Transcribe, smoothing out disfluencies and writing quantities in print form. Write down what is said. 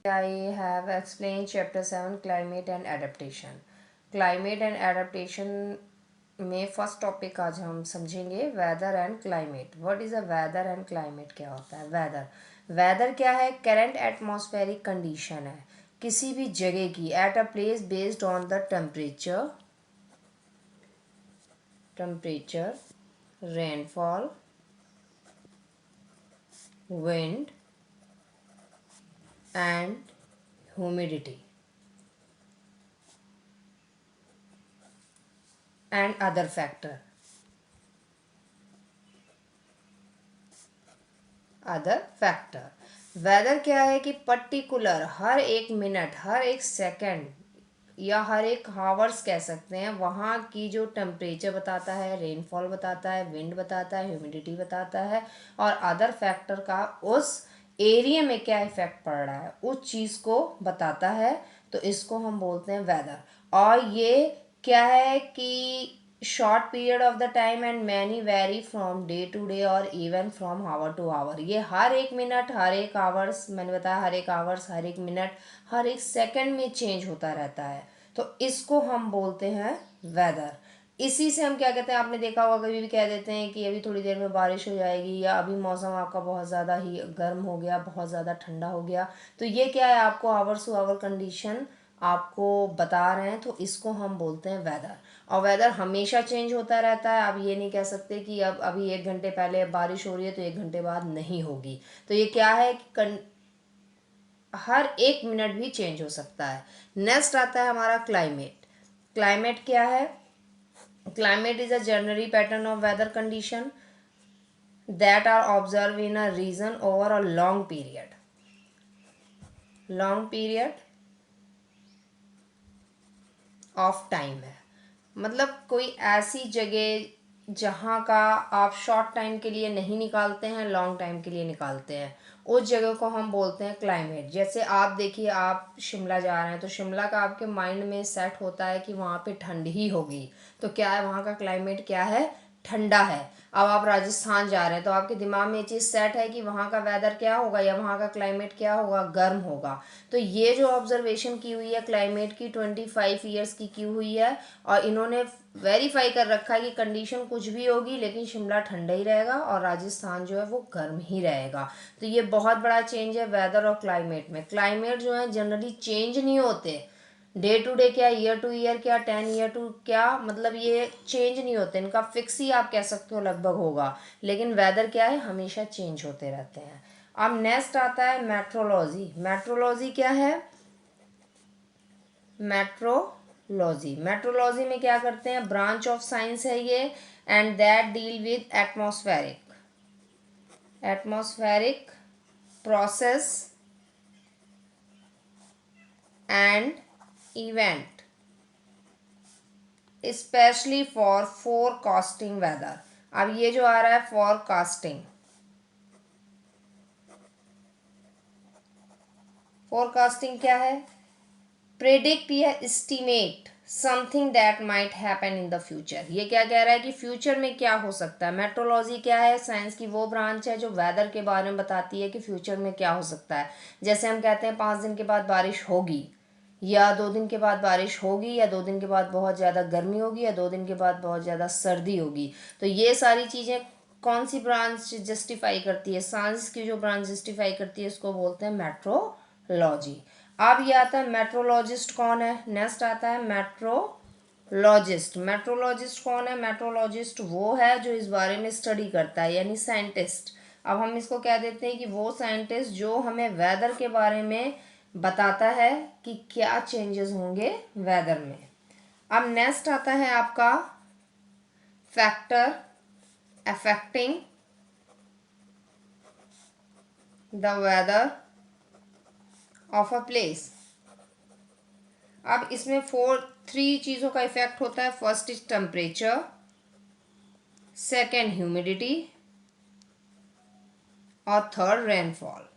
I have explained chapter 7 climate and adaptation. Climate and adaptation में first topic आज हम समझेंगे weather and climate. What is a weather and climate? क्या होता है वेदर? वेदर क्या है? करंट एटमॉस्फेरिक कंडीशन है किसी भी जगह की at a place based on the temperature, rainfall, wind and humidity and other factor. Weather क्या है कि पर्टिकुलर हर एक मिनट, हर एक सेकंड या हर एक हावर्स कह सकते हैं, वहाँ की जो टेम्परेचर बताता है, रेनफॉल बताता है, विंड बताता है, ह्यूमिडिटी बताता है और अदर फैक्टर का उस एरिया में क्या इफेक्ट पड़ रहा है उस चीज़ को बताता है. तो इसको हम बोलते हैं वेदर. और ये क्या है कि short period of the time and many very from day to day और even from hour to hour. ये हर एक मिनट, हर एक आवर्स, मैंने बताया हर एक आवर्स, हर एक मिनट, हर एक सेकंड में चेंज होता रहता है. तो इसको हम बोलते हैं वेदर. इसी से हम क्या कहते हैं, आपने देखा होगा कभी भी कह देते हैं कि अभी थोड़ी देर में बारिश हो जाएगी या अभी मौसम आपका बहुत ज़्यादा ही गर्म हो गया, बहुत ज़्यादा ठंडा हो गया. तो ये क्या है, आपको आवर्स टू आवर कंडीशन आपको बता रहे हैं. तो इसको हम बोलते हैं वेदर. और वेदर हमेशा चेंज होता रहता है. आप ये नहीं कह सकते कि अब अभी 1 घंटे पहले बारिश हो रही है तो 1 घंटे बाद नहीं होगी. तो ये क्या है कि हर एक मिनट भी चेंज हो सकता है. नेक्स्ट आता है हमारा क्लाइमेट. क्लाइमेट क्या है? Climate is a generally pattern of weather condition that are observe in a region over a long period of time है. मतलब कोई ऐसी जगह जहाँ का आप शॉर्ट टाइम के लिए नहीं निकालते हैं, लॉन्ग टाइम के लिए निकालते हैं, उस जगह को हम बोलते हैं क्लाइमेट. जैसे आप देखिए, आप शिमला जा रहे हैं तो शिमला का आपके माइंड में सेट होता है कि वहाँ पे ठंड ही होगी. तो क्या है, वहाँ का क्लाइमेट क्या है? ठंडा है. अब आप राजस्थान जा रहे हैं तो आपके दिमाग में ये चीज़ सेट है कि वहाँ का वेदर क्या होगा या वहाँ का क्लाइमेट क्या होगा? गर्म होगा. तो ये जो ऑब्जर्वेशन की हुई है क्लाइमेट की, 25 ईयर्स की हुई है और इन्होंने वेरीफाई कर रखा है कि कंडीशन कुछ भी होगी लेकिन शिमला ठंडा ही रहेगा और राजस्थान जो है वो गर्म ही रहेगा. तो ये बहुत बड़ा चेंज है वेदर और क्लाइमेट में. क्लाइमेट जो है जनरली चेंज नहीं होते, डे टू डे क्या, ईयर टू ईयर क्या, 10 ईयर टू क्या, मतलब ये चेंज नहीं होते. इनका फिक्स ही आप कह सकते हो लगभग होगा. लेकिन वेदर क्या है, हमेशा चेंज होते रहते हैं. अब नेक्स्ट आता है मेट्रोलॉजी. मेट्रोलॉजी क्या है? मेट्रोलॉजी में क्या करते हैं, ब्रांच ऑफ साइंस है ये and that deal with atmospheric process and event specially for forecasting weather. अब ये जो आ रहा है फोरकास्टिंग क्या है? प्रेडिक्ट या estimate something that might happen in the future. ये क्या कह रहा है कि फ्यूचर में क्या हो सकता है. मेट्रोलॉजी क्या है? साइंस की वो ब्रांच है जो वेदर के बारे में बताती है कि फ्यूचर में क्या हो सकता है. जैसे हम कहते हैं 5 दिन के बाद बारिश होगी या 2 दिन के बाद बारिश होगी या 2 दिन के बाद बहुत ज़्यादा गर्मी होगी या 2 दिन के बाद बहुत ज़्यादा सर्दी होगी. तो ये सारी चीज़ें कौन सी ब्रांच जस्टिफाई करती है? साइंस की जो ब्रांच जस्टिफाई करती है उसको बोलते हैं मेट्रोलॉजी. अब ये आता है मेट्रोलॉजिस्ट कौन है. नेक्स्ट आता है मेट्रोलॉजिस्ट. मेट्रोलॉजिस्ट कौन है? मेट्रोलॉजिस्ट वो है जो इस बारे में स्टडी करता है, यानी साइंटिस्ट. अब हम इसको कह देते हैं कि वो साइंटिस्ट जो हमें वेदर के बारे में बताता है कि क्या चेंजेस होंगे वेदर में. अब नेक्स्ट आता है आपका factor affecting the weather of a place. अब इसमें 3 चीज़ों का इफेक्ट होता है. First is temperature, second humidity और थर्ड रेनफॉल.